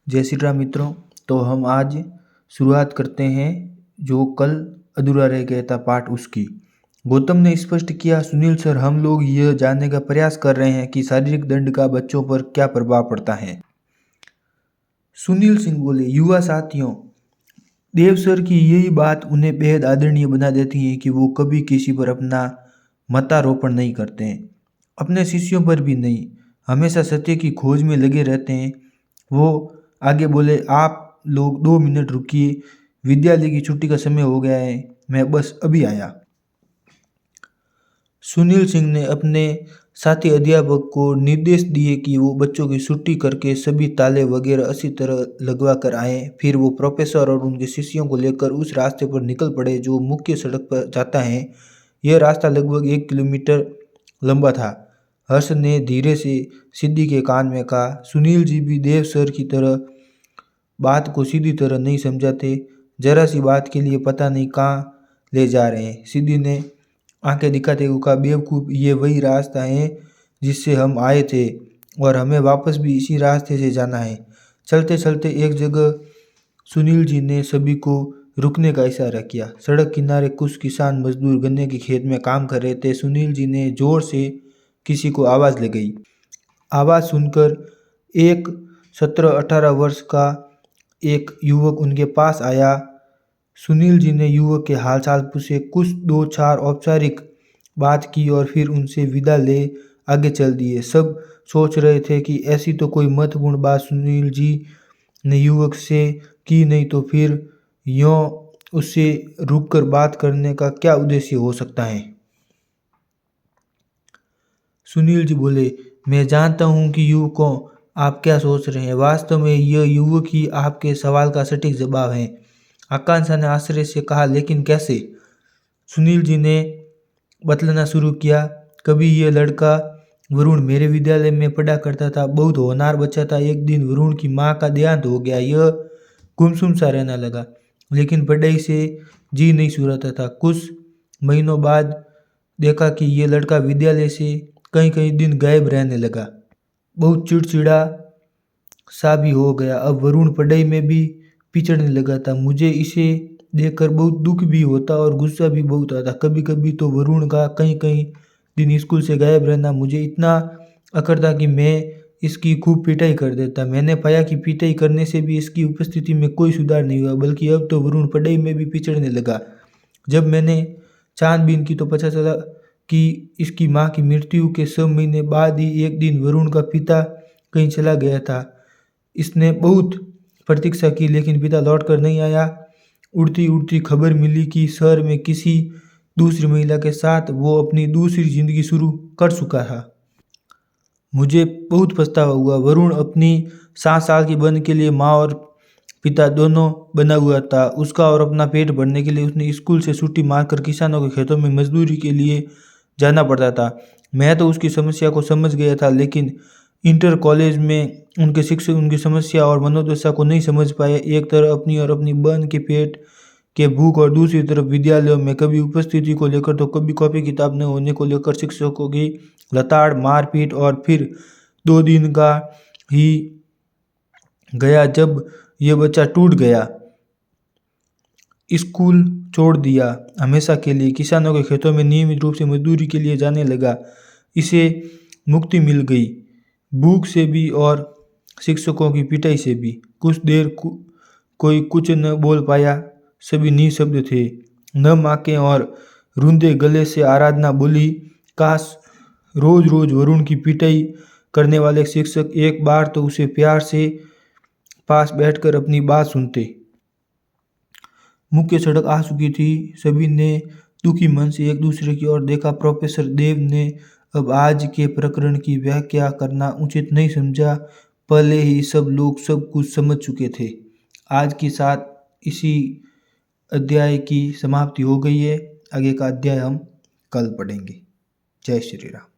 जय श्री राम मित्रों। तो हम आज शुरुआत करते हैं जो कल अधूरा रह गया था पाठ उसकी। गौतम ने स्पष्ट किया, सुनील सर, हम लोग यह जानने का प्रयास कर रहे हैं कि शारीरिक दंड का बच्चों पर क्या प्रभाव पड़ता है। सुनील सिंह बोले, युवा साथियों, देव सर की यही बात उन्हें बेहद आदरणीय बना देती है कि वो कभी किसी पर अपना मतारोपण नहीं करते हैं, अपने शिष्यों पर भी नहीं, हमेशा सत्य की खोज में लगे रहते हैं। वो आगे बोले, आप लोग 2 मिनट रुकिए, विद्यालय की छुट्टी का समय हो गया है, मैं बस अभी आया। सुनील सिंह ने अपने साथी अध्यापक को निर्देश दिए कि वो बच्चों की छुट्टी करके सभी ताले वगैरह अच्छी तरह लगवा कर आए। फिर वो प्रोफेसर और उनके शिष्यों को लेकर उस रास्ते पर निकल पड़े जो मुख्य सड़क पर जाता है। यह रास्ता लगभग 1 किलोमीटर लंबा था। हर्ष ने धीरे से सिद्धि के कान में कहा, सुनील जी भी देव सर की तरह बात को सीधी तरह नहीं समझाते, जरा सी बात के लिए पता नहीं कहाँ ले जा रहे हैं। सिद्धि ने आंखें दिखाते हुए कहा, बेवकूफ़, ये वही रास्ता है जिससे हम आए थे और हमें वापस भी इसी रास्ते से जाना है। चलते चलते एक जगह सुनील जी ने सभी को रुकने का इशारा किया। सड़क किनारे कुछ किसान मजदूर गन्ने के खेत में काम कर रहे थे। सुनील जी ने जोर से किसी को आवाज़ लगाई। आवाज़ सुनकर एक 17-18 वर्ष का एक युवक उनके पास आया। सुनील जी ने युवक के हाल चाल पूछे, कुछ 2-4 औपचारिक बात की और फिर उनसे विदा ले आगे चल दिए। सब सोच रहे थे कि ऐसी तो कोई महत्वपूर्ण बात सुनील जी ने युवक से की नहीं, तो फिर यों उससे रुककर बात करने का क्या उद्देश्य हो सकता है। सुनील जी बोले, मैं जानता हूँ कि युवकों आप क्या सोच रहे हैं। वास्तव में यह युवक ही आपके सवाल का सटीक जवाब है। आकांक्षा ने आश्चर्य से कहा, लेकिन कैसे? सुनील जी ने बतलाना शुरू किया, कभी यह लड़का वरुण मेरे विद्यालय में पढ़ा करता था, बहुत होनहार बच्चा था। एक दिन वरुण की माँ का देहांत हो गया। यह गुमसुम सा रहने लगा, लेकिन पढ़ाई से जी नहीं छुड़ाता था। कुछ महीनों बाद देखा कि यह लड़का विद्यालय से कई कई दिन गायब रहने लगा। बहुत चिड़चिड़ा सा भी हो गया। अब वरुण पढ़ाई में भी पिछड़ने लगा था। मुझे इसे देखकर बहुत दुख भी होता और गुस्सा भी बहुत आता। कभी कभी तो वरुण का कई कई दिन स्कूल से गायब रहना मुझे इतना अकड़ता कि मैं इसकी खूब पिटाई कर देता। मैंने पाया कि पिटाई करने से भी इसकी उपस्थिति में कोई सुधार नहीं हुआ, बल्कि अब तो वरुण पढ़ाई में भी पिछड़ने लगा। जब मैंने छानबीन की तो पता चला कि इसकी माँ की मृत्यु के 6 महीने बाद ही एक दिन वरुण का पिता कहीं चला गया था। इसने बहुत प्रतीक्षा की, लेकिन पिता लौट कर नहीं आया। उड़ती उड़ती खबर मिली कि शहर में किसी दूसरी महिला के साथ वो अपनी दूसरी जिंदगी शुरू कर चुका था। मुझे बहुत पछतावा हुआ। वरुण अपनी 7 साल की बहन के लिए माँ और पिता दोनों बना हुआ था। उसका और अपना पेट भरने के लिए उसने स्कूल से छुट्टी मारकर किसानों के खेतों में मजदूरी के लिए जाना पड़ता था। मैं तो उसकी समस्या को समझ गया था, लेकिन इंटर कॉलेज में उनके शिक्षक उनकी समस्या और मनोदशा को नहीं समझ पाए। एक तरफ अपनी और अपनी बहन के पेट के भूख और दूसरी तरफ विद्यालयों में कभी उपस्थिति को लेकर तो कभी कॉपी किताब न होने को लेकर शिक्षकों की लताड़ मारपीट। और फिर 2 दिन का ही गया जब यह बच्चा टूट गया, स्कूल छोड़ दिया हमेशा के लिए, किसानों के खेतों में नियमित रूप से मजदूरी के लिए जाने लगा। इसे मुक्ति मिल गई, भूख से भी और शिक्षकों की पिटाई से भी। कुछ देर कोई कुछ न बोल पाया, सभी निशब्द थे। नम आंखें और रूंधे गले से आराधना बोली, काश रोज रोज वरुण की पिटाई करने वाले शिक्षक एक बार तो उसे प्यार से पास बैठकर अपनी बात सुनते। मुख्य सड़क आ चुकी थी। सभी ने दुखी मन से एक दूसरे की ओर देखा। प्रोफेसर देव ने अब आज के प्रकरण की व्याख्या करना उचित नहीं समझा। पहले ही सब लोग सब कुछ समझ चुके थे। आज के साथ इसी अध्याय की समाप्ति हो गई है। आगे का अध्याय हम कल पढ़ेंगे। जय श्री राम।